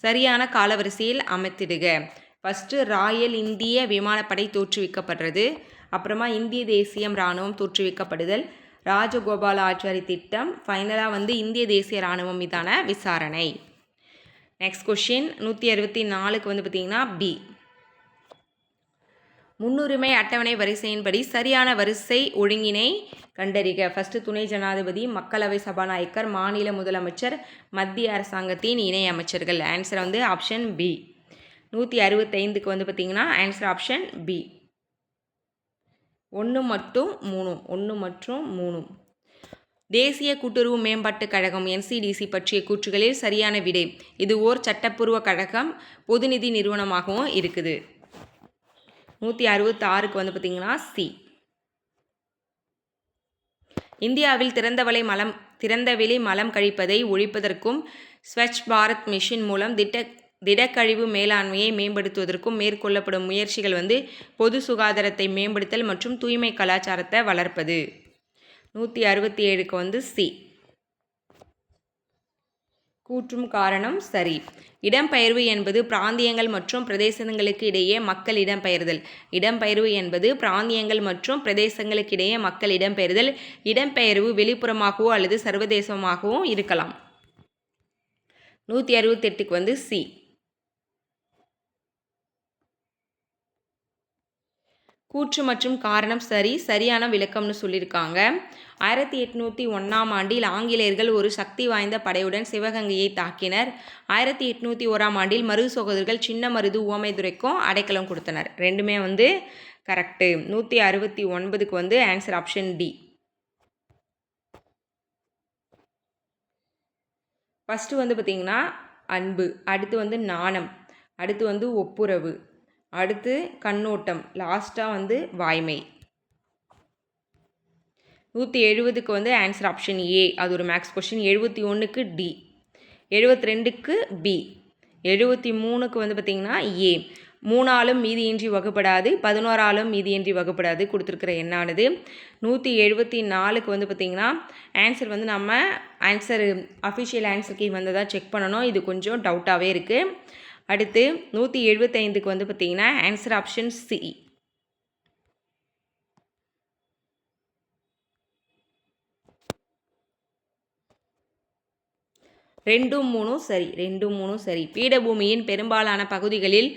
சரியான காலவரிசையில் அமைத்திடுக. ஃபஸ்ட்டு ராயல் இந்திய விமானப்படை தோற்றுவிக்கப்படுறது. அப்புறமா இந்திய தேசியம் இராணுவம் தோற்றுவிக்கப்படுதல், ராஜகோபாலாச்சாரி திட்டம், ஃபைனலாக இந்திய தேசிய இராணுவம் மீதான விசாரணை. நெக்ஸ்ட் கொஷின் 164க்கு பார்த்திங்கன்னா பி. முன்னுரிமை அட்டவணை வரிசையின்படி சரியான வரிசை ஒழுங்கினை கண்டறிக. ஃபஸ்ட்டு துணை ஜனாதிபதி, மக்களவை சபாநாயகர், மாநில முதலமைச்சர், மத்திய அரசாங்கத்தின் இணை அமைச்சர்கள். Answer option B. 165க்கு பார்த்திங்கன்னா ஆன்சர் ஆப்ஷன் பி. 1 மற்றும் 3. 1 மற்றும் 3. தேசிய கூட்டுறவு மேம்பாட்டுக் கழகம் NCDC பற்றிய கூற்றுகளில் சரியான விடை. இது ஓர் சட்டப்பூர்வ கழகம், பொதுநிதி நிறுவனமாகவும் இருக்குது. 166க்கு பார்த்திங்கன்னா சி. இந்தியாவில் திறந்தவெளி மலம் கழிப்பதை ஒழிப்பதற்கும் ஸ்வச் பாரத் மிஷன் மூலம் திடக்கழிவு மேலாண்மையை மேம்படுத்துவதற்கும் மேற்கொள்ளப்படும் முயற்சிகள் பொது சுகாதாரத்தை மேம்படுத்தல் மற்றும் தூய்மை கலாச்சாரத்தை வளர்ப்பது. 167க்கு சி. கூற்றும் காரணம் சரி. இடம்பெயர்வு என்பது பிராந்தியங்கள் மற்றும் பிரதேசங்களுக்கு இடையே மக்கள் இடம்பெயர்தல். இடம்பெயர்வு என்பது பிராந்தியங்கள் மற்றும் பிரதேசங்களுக்கு இடையே மக்கள் இடம்பெயர்தல். இடம்பெயர்வு வெளிப்புறமாகவோ அல்லது சர்வதேசமாகவும் இருக்கலாம். 168க்கு சி. கூற்று மற்றும் காரணம் சரி. சரியான விளக்கம்னு சொல்லியிருக்காங்க. 1801ஆம் ஆண்டில் ஆங்கிலேயர்கள் ஒரு சக்தி வாய்ந்த படையுடன் சிவகங்கையை தாக்கினர். 1801ஆம் ஆண்டில் மருது சகோதரர்கள் சின்ன மருது ஊமைத்துரைக்கும் அடைக்கலம் கொடுத்தனர். ரெண்டுமே கரெக்டு. 169க்கு ஆன்சர் ஆப்ஷன் டி. ஃபஸ்ட்டு பார்த்திங்கன்னா அன்பு, அடுத்து நாணம், அடுத்து ஒப்புரவு, அடுத்து கண்ணோட்டம், லாஸ்ட்டாக வாய்மை. 170க்கு ஆன்சர் ஆப்ஷன் ஏ. அது ஒரு மேக்ஸ் கொஸ்டின். 71க்கு டி. 72க்கு பி. 73க்கு பார்த்திங்கன்னா ஏ. 3ஆலும் மீதியின்றி வகுப்படாது, 11ஆலும் மீதியின்றி வகுப்படாது கொடுத்துருக்கிற எண்ணானது. 174க்கு பார்த்திங்கன்னா ஆன்சர் நம்ம ஆன்சர் அஃபிஷியல் ஆன்சர் கீ வந்ததாக செக் பண்ணணும். இது கொஞ்சம் டவுட்டாகவே இருக்குது. அடுத்து 175க்கு பார்த்திங்கன்னா ஆன்சர் ஆப்ஷன் சி. 2, 3 சரி. 2, 3 சரி. பீடபூமியின் பெரும்பாலான பகுதிகளில்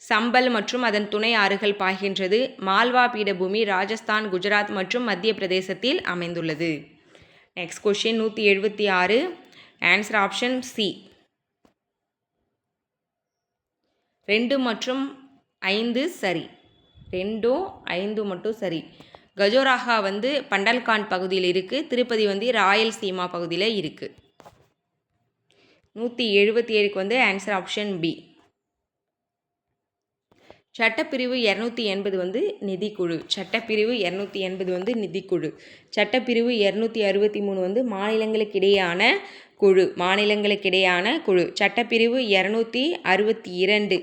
சம்பல் மற்றும் அதன் துணை ஆறுகள் பாய்கின்றது. மால்வா பீடபூமி ராஜஸ்தான், குஜராத் மற்றும் மத்திய பிரதேசத்தில் அமைந்துள்ளது. Next question 176. Answer option C. 2 மற்றும் 5 சரி. 2, 5 மட்டும் சரி. கஜோராஹா பண்டல்காண்ட் பகுதியில் இருக்குது. திருப்பதி ராயல்சீமா பகுதியில் இருக்குது. 177க்கு ஆன்சர் ஆப்ஷன் பி. சட்டப்பிரிவு 280 நிதிக்குழு. சட்டப்பிரிவு 280 நிதிக்குழு. சட்டப்பிரிவு 263 மாநிலங்களுக்கிடையான குழு. மாநிலங்களுக்கிடையான குழு. சட்டப்பிரிவு 262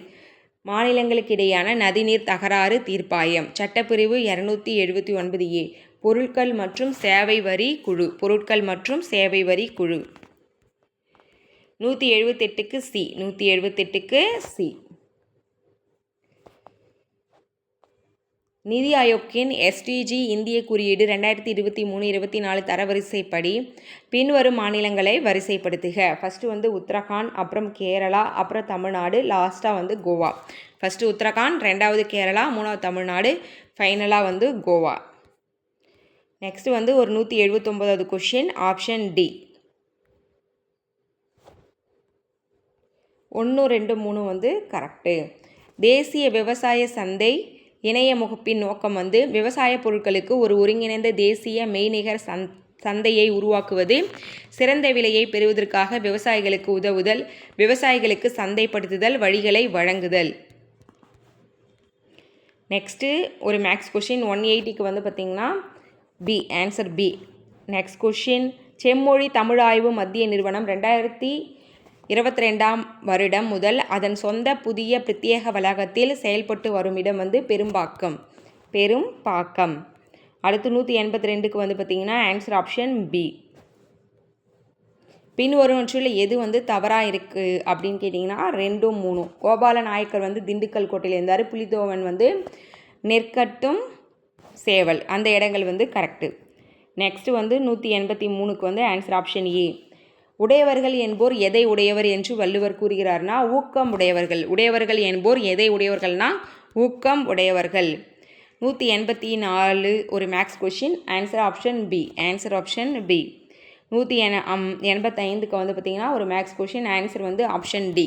மாநிலங்களுக்கிடையான நதிநீர் தகராறு தீர்ப்பாயம். சட்டப்பிரிவு 279A பொருட்கள் மற்றும் சேவை வரி குழு. பொருட்கள் மற்றும் சேவை வரி குழு. 178க்கு சி. 178க்கு சி. நிதி ஆயோக்கின் SDG இந்திய குறியீடு 2023-24 தரவரிசைப்படி பின்வரும் மாநிலங்களை வரிசைப்படுத்துக. ஃபஸ்ட்டு உத்தரகாண்ட், அப்புறம் கேரளா, அப்புறம் தமிழ்நாடு, லாஸ்ட்டாக கோவா. ஃபஸ்ட்டு உத்தரகாண்ட், ரெண்டாவது கேரளா, மூணாவது தமிழ்நாடு, ஃபைனலாக கோவா. நெக்ஸ்ட்டு வந்து ஒரு 179வது கொஷின் ஆப்ஷன் டி. 1, 2, 3 வந்து கரெக்டு. தேசிய விவசாய சந்தை இணைய முகப்பின் நோக்கம் வந்து விவசாய பொருட்களுக்கு ஒரு ஒருங்கிணைந்த தேசிய மெய்நிகர் சந்தையை உருவாக்குவது, சிறந்த விலையை பெறுவதற்காக விவசாயிகளுக்கு உதவுதல், விவசாயிகளுக்கு சந்தைப்படுத்துதல் வழிகளை வழங்குதல். நெக்ஸ்ட்டு ஒரு மேக்ஸ் கொஷின் 180க்கு வந்து பார்த்திங்கன்னா B, answer B. Next question, செம்மொழி தமிழ் ஆய்வு மத்திய நிறுவனம் 2022ஆம் வருடம் முதல் அதன் சொந்த புதிய பிரத்யேக வளாகத்தில் செயல்பட்டு வரும் இடம் வந்து பெரும்பாக்கம். அடுத்து 182க்கு வந்து பார்த்திங்கன்னா ஆன்சர் ஆப்ஷன் பி. பின்வருவற்றில் எது வந்து தவறாக இருக்குது அப்படின்னு கேட்டிங்கன்னா 2, 3. கோபால நாயக்கர் வந்து திண்டுக்கல் கோட்டையில் இருந்தார். புலித்தேவன் வந்து நெற்கட்டும் சேவல், அந்த இடங்கள் வந்து கரெக்டு. நெக்ஸ்ட்டு வந்து 183க்கு வந்து ஆன்சர் ஆப்ஷன் ஏ. உடையவர்கள் என்போர் எதை உடையவர் என்று வள்ளுவர் கூறுகிறார்னா ஊக்கம் உடையவர்கள். உடையவர்கள் என்போர் எதை உடையவர்கள்னா ஊக்கம் உடையவர்கள். 184 ஒரு match question, answer option B. Answer option B. 185க்கு வந்து பார்த்திங்கன்னா ஒரு மேக்ஸ் கொஷின், ஆன்சர் வந்து ஆப்ஷன் டி.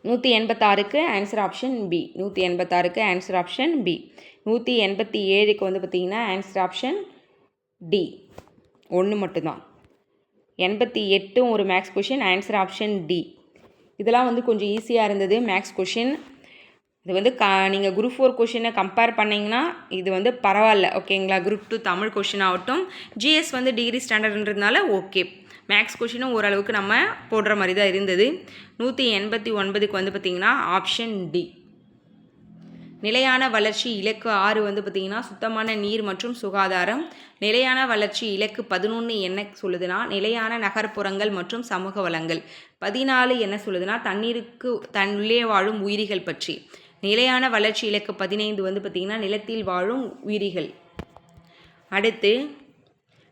186க்கு ஆன்சர் ஆப்ஷன் பி. 186க்கு ஆன்சர் ஆப்ஷன் பி. 187க்கு வந்து பார்த்திங்கன்னா ஆன்சர் ஆப்ஷன் டி, 1 மட்டும்தான். 88 ஒரு match question, answer option D. இதெல்லாம் வந்து கொஞ்சம் ஈஸியாக இருந்தது மேக்ஸ் கொஷின். இது வந்து நீங்கள் குரூப் 4 கொஷினை கம்பேர் பண்ணிங்கன்னா இது வந்து பரவாயில்ல, ஓகேங்களா. குரூப் 2 தமிழ் கொஷின் ஆகட்டும், ஜிஎஸ் வந்து டிகிரி ஸ்டாண்டர்ட்ன்றதுனால ஓகே. மேக்ஸ் கொஷினும் ஓரளவுக்கு நம்ம போடுற மாதிரி தான் இருந்தது. 189க்கு வந்து பார்த்திங்கன்னா ஆப்ஷன் டி. நிலையான வளர்ச்சி இலக்கு 6 வந்து பார்த்திங்கன்னா சுத்தமான நீர் மற்றும் சுகாதாரம். நிலையான வளர்ச்சி இலக்கு 11 என்ன சொல்லுதுன்னா நிலையான நகர்ப்புறங்கள் மற்றும் சமூக வளங்கள். 14 என்ன சொல்லுதுன்னா தண்ணீருக்கு தன்னுள்ளே வாழும் உயிரிகள் பற்றி. நிலையான வளர்ச்சி இலக்கு 15 வந்து பார்த்திங்கன்னா நிலத்தில் வாழும் உயிரிகள். அடுத்து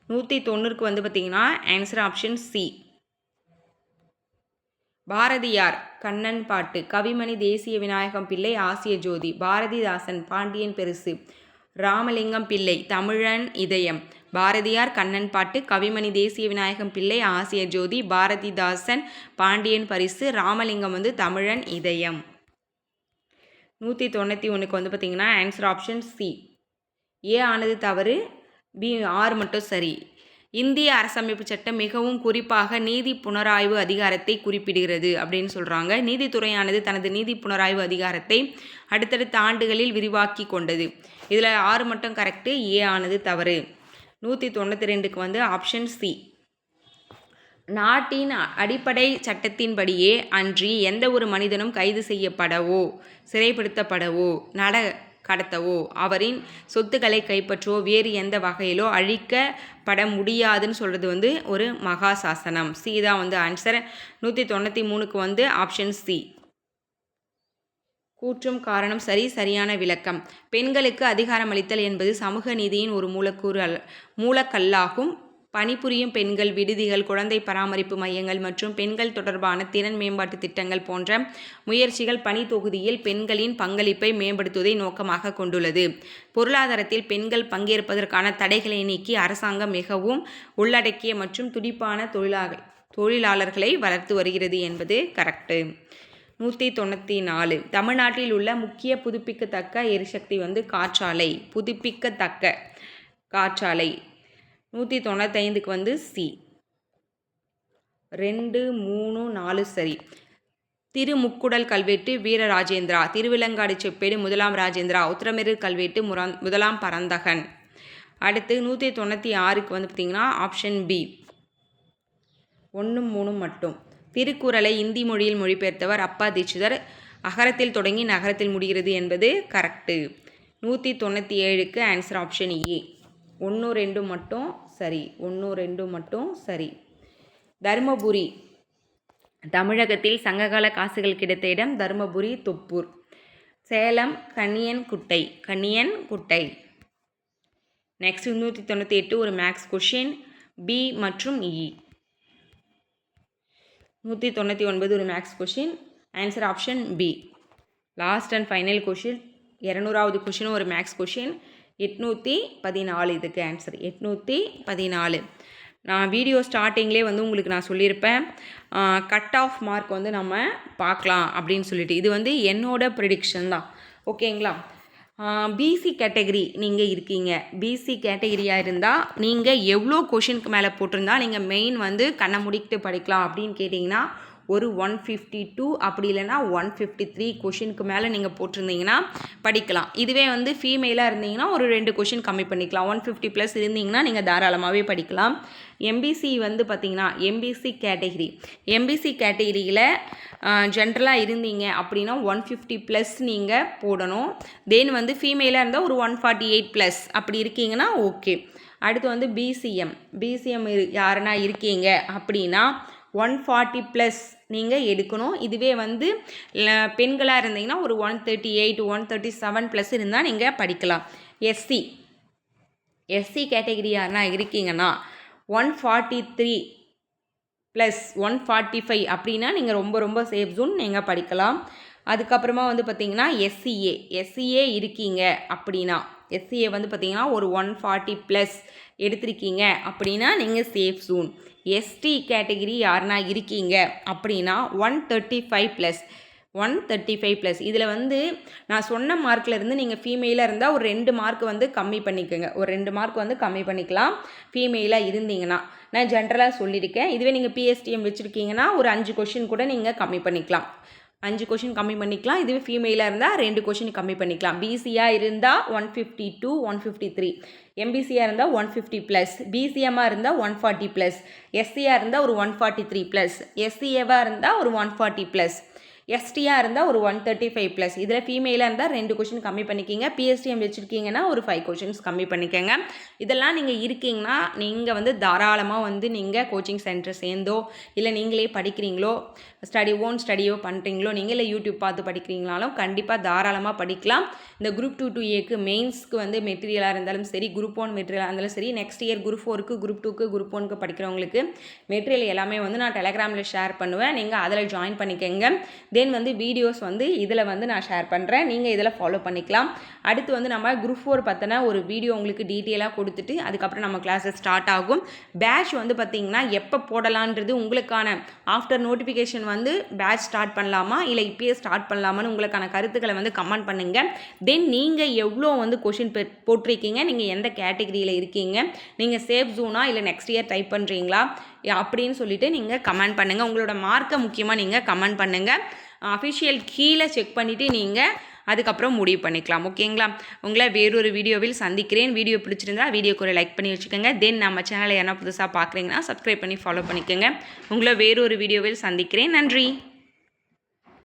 190க்கு வந்து பார்த்திங்கன்னா answer option C. Bharathiyar Kannan பாட்டு, கவிமணி தேசிய விநாயகம் பிள்ளை ஆசிய ஜோதி, பாரதிதாசன் பாண்டியன் பெருசு, ராமலிங்கம் பிள்ளை தமிழன் இதயம். பாரதியார் கண்ணன் பாட்டு, கவிமணி தேசிய விநாயகம் பிள்ளை ஆசிய ஜோதி, பாரதிதாசன் பாண்டியன் பரிசு, ராமலிங்கம் வந்து தமிழன் இதயம். 191க்கு வந்து பார்த்திங்கன்னா ஆன்சர் ஆப்ஷன் சி. ஏ ஆனது தவறு, பி 6 மட்டும் சரி. இந்திய அரசமைப்பு சட்டம் மிகவும் குறிப்பாக நீதி புனராய்வு அதிகாரத்தை குறிப்பிடுகிறது அப்படின்னு சொல்கிறாங்க. நீதித்துறையானது தனது நீதி புனராய்வு அதிகாரத்தை அடுத்தடுத்த ஆண்டுகளில் விரிவாக்கி கொண்டது. இதில் 6 மட்டும் கரெக்டு, ஏ ஆனது தவறு. 192க்கு வந்து ஆப்ஷன் சி. நாட்டின் அடிப்படை சட்டத்தின்படியே அன்றி எந்த ஒரு மனிதனும் கைது செய்யப்படவோ சிறைப்படுத்தப்படவோ கடத்தவோ அவரின் சொத்துக்களை கைப்பற்றவோ வேறு எந்த வகையிலோ அழிக்கப்பட முடியாதுன்னு சொல்கிறது வந்து ஒரு மகா சாசனம். சி தான் வந்து ஆன்சர். 193க்கு வந்து ஆப்ஷன் சி. கூற்றும் காரணம் சரி, சரியான விளக்கம். பெண்களுக்கு அதிகாரமளித்தல் என்பது சமூக நீதியின் ஒரு மூலக்கல்லாகும். பணிபுரியும் பெண்கள் விடுதிகள், குழந்தை பராமரிப்பு மையங்கள் மற்றும் பெண்கள் தொடர்பான திறன் மேம்பாட்டு திட்டங்கள் போன்ற முயற்சிகள் பணி தொகுதியில் பெண்களின் பங்களிப்பை மேம்படுத்துவதை நோக்கமாக கொண்டுள்ளது. பொருளாதாரத்தில் பெண்கள் பங்கேற்பதற்கான தடைகளை நீக்கி அரசாங்கம் மிகவும் உள்ளடக்கிய மற்றும் துடிப்பான தொழிலாளர்களை வளர்த்து வருகிறது என்பது கரெக்டு. 194 தமிழ்நாட்டில் உள்ள முக்கிய புதுப்பிக்கத்தக்க எரிசக்தி வந்து காற்றாலை. புதுப்பிக்கத்தக்க காற்றாலை. 195க்கு வந்து சி. 2, 3, 4 சரி. திருமுக்குடல் கல்வெட்டு வீரராஜேந்திரா, திருவிலங்காடு செப்பேடு முதலாம் ராஜேந்திரா, உத்திரமேரூர் கல்வெட்டு முதலாம் பரந்தகன். அடுத்து 196க்கு வந்து பார்த்திங்கன்னா ஆப்ஷன் பி. 1, 3 மட்டும். திருக்குறளை இந்தி மொழியில் மொழிபெயர்த்தவர் அப்பா தீட்சிதர். அகரத்தில் தொடங்கி நகரத்தில் முடிகிறது என்பது கரெக்டு. 197க்கு ஆன்சர் ஆப்ஷன் ஏ. 1, 2 மட்டும் சரி. 1, 2 மட்டும் சரி. தருமபுரி தமிழகத்தில் சங்ககால காசுகள் கிடைத்த இடம் தருமபுரி, தொப்பூர். சேலம் கணியன்குட்டை. நெக்ஸ்ட் 198 ஒரு மேக்ஸ் கொஷின், பி மற்றும் இ. 199 ஒரு match question, answer option B. Last and final question 200வது கொஷினும் ஒரு மேக்ஸ் கொஷின். 814 இதுக்கு ஆன்சர் 814. நான் வீடியோ ஸ்டார்டிங்லேயே வந்து உங்களுக்கு நான் சொல்லியிருப்பேன் கட் ஆஃப் மார்க் வந்து நம்ம பார்க்கலாம் அப்படின்னு சொல்லிட்டு. இது வந்து என்னோட ப்ரெடிக்ஷன் தான், ஓகேங்களா. பிசி கேட்டகரி நீங்கள் இருக்கீங்க, பிசி கேட்டகரியாக இருந்தால் நீங்கள் எவ்வளோ கொஷினுக்கு மேலே போட்டிருந்தா நீங்கள் மெயின் வந்து கண்ணை முடிக்கிட்டு படிக்கலாம் அப்படின்னு கேட்டிங்கன்னா ஒரு 152 அப்படி இல்லைனா 153 கொஷினுக்கு மேலே நீங்கள் போட்டிருந்தீங்கன்னா படிக்கலாம். இதுவே வந்து ஃபீமேலாக இருந்தீங்கன்னா ஒரு 2 கொஷின் கம்மி பண்ணிக்கலாம். 150 ப்ளஸ் இருந்தீங்கன்னா நீங்கள் தாராளமாகவே படிக்கலாம். எம்பிசி வந்து பார்த்திங்கன்னா எம்பிசி கேட்டகிரியில் ஜென்ரலாக இருந்தீங்க அப்படின்னா 150 ப்ளஸ் நீங்கள் போடணும். தென் வந்து ஃபீமேலாக இருந்தால் ஒரு 148 ப்ளஸ் அப்படி இருக்கீங்கன்னா ஓகே. அடுத்து வந்து பிசிஎம் யாருன்னா இருக்கீங்க அப்படின்னா 140 ப்ளஸ் நீங்கள் எடுக்கணும். இதுவே வந்து பெண்களாக இருந்தீங்கன்னா ஒரு 138 137 ப்ளஸ் இருந்தால் நீங்கள் படிக்கலாம். எஸ்சி கேட்டகிரி யாருன்னா இருக்கீங்கன்னா 143 ப்ளஸ் 145 அப்படின்னா நீங்கள் ரொம்ப சேஃப் ஜோன் நீங்கள் படிக்கலாம். அதுக்கப்புறமா வந்து பார்த்திங்கன்னா எஸ்சிஏ இருக்கீங்க அப்படின்னா எஸ்சிஏ வந்து பார்த்திங்கன்னா ஒரு 140 ப்ளஸ் எடுத்திருக்கீங்க அப்படின்னா நீங்கள் சேஃப் ஜோன். எஸ்டி கேட்டகிரி யாருன்னா இருக்கீங்க அப்படின்னா 135 ப்ளஸ் இதில் வந்து நான் சொன்ன மார்க்லேருந்து நீங்கள் ஃபீமேலாக இருந்தால் ஒரு 2 மார்க் வந்து கம்மி பண்ணிக்கோங்க, ஒரு 2 மார்க் வந்து கம்மி பண்ணிக்கலாம் ஃபீமேலாக இருந்தீங்கன்னா. நான் ஜென்ரலாக சொல்லியிருக்கேன். இதுவே நீங்கள் பிஎஸ்டிஎம் வச்சுருக்கீங்கன்னா ஒரு 5 கொஷின் கூட நீங்கள் கம்மி பண்ணிக்கலாம், 5 கொஷின் கம்மி பண்ணிக்கலாம். இதுவே ஃபீமேலாக இருந்தால் 2 கொஷின் கம்மி பண்ணிக்கலாம். பிசியாக இருந்தால் 152 153, எம்பிசியாக இருந்தால் 150 ப்ளஸ், பிசிஎம்மாக இருந்தால் 140 ப்ளஸ், எஸ்சியாக இருந்தால் ஒரு 143 ப்ளஸ், எஸ்சிஏவாக இருந்தால் ஒரு 140 ப்ளஸ், எஸ்டியாக இருந்தால் ஒரு 135 ப்ளஸ். இதில் ஃபீமேலாக இருந்தால் 2 கொஷின் கம்மி பண்ணிக்கிங்க. பிஎஸ்டிஎம் வச்சுருக்கீங்கன்னா ஒரு 5 கொஷின்ஸ் கம்மி பண்ணிக்கோங்க. இதெல்லாம் நீங்கள் இருக்கீங்கன்னா நீங்கள் வந்து தாராளமாக வந்து நீங்கள் கோச்சிங் சென்டர் சேர்ந்தோ இல்லை நீங்களே படிக்கிறீங்களோ ஸ்டடியோ பண்ணுறீங்களோ நீங்கள் இல்லை யூடியூப் பார்த்து படிக்கிறீங்களாலும் கண்டிப்பாக தாராளமாக படிக்கலாம். இந்த குரூப் 2 to Aக்கு மெயின்ஸ்க்கு வந்து மெட்டீரியலாக இருந்தாலும் சரி, குரூப் 1 மெட்டீரியலாக இருந்தாலும் சரி, நெக்ஸ்ட் இயர் குரூப் 4க்கு குரூப் 2க்கு குரூப் 1க்கு படிக்கிறவங்களுக்கு மெட்டீரியல் எல்லாமே வந்து நான் டெலகிராமில் ஷேர் பண்ணுவேன். நீங்கள் அதில் ஜாயின் பண்ணிக்கோங்க. தென் வந்து வீடியோஸ் வந்து இதில் வந்து நான் ஷேர் பண்ணுறேன், நீங்கள் இதில் ஃபாலோ பண்ணிக்கலாம். அடுத்து வந்து நம்ம குரூப் 4 பற்றின ஒரு வீடியோ உங்களுக்கு டீட்டெயிலாக கொடுத்துட்டு அதுக்கப்புறம் நம்ம கிளாஸஸ் ஸ்டார்ட் ஆகும். பேட்ச் வந்து பார்த்திங்கன்னா எப்போ போடலான்றது உங்களுக்கான ஆஃப்டர் நோட்டிஃபிகேஷன் வந்து பேட்ச் ஸ்டார்ட் பண்ணலாமா இல்லை இப்பயே ஸ்டார்ட் பண்ணலாமான்னு உங்களுக்கான கருத்துக்களை வந்து கமெண்ட் பண்ணுங்கள். தென் நீங்கள் எவ்வளோ வந்து கொஷின் போட்டிருக்கீங்க, நீங்கள் எந்த கேட்டகிரியில் இருக்கீங்க, நீங்கள் சேஃப் ஜோனா இல்லை நெக்ஸ்ட் இயர் டைப் பண்ணுறீங்களா அப்படின்னு சொல்லிட்டு நீங்கள் கமெண்ட் பண்ணுங்கள். உங்களோட மார்க்கை முக்கியமாக நீங்கள் கமெண்ட் பண்ணுங்கள். அஃபிஷியல் கீழே செக் பண்ணிவிட்டு நீங்கள் அதுக்கப்புறம் முடிவு பண்ணிக்கலாம், ஓகேங்களா. உங்களை வேறொரு வீடியோவில் சந்திக்கிறேன். வீடியோ பிடிச்சிருந்தா வீடியோக்கு ஒரு லைக் பண்ணி வச்சுக்கோங்க. தென் நம்ம சேனலை என்ன புதுசாக பார்க்குறீங்கன்னா சப்ஸ்கிரைப் பண்ணி ஃபாலோ பண்ணிக்கோங்க. உங்களை வேறொரு வீடியோவில் சந்திக்கிறேன். நன்றி.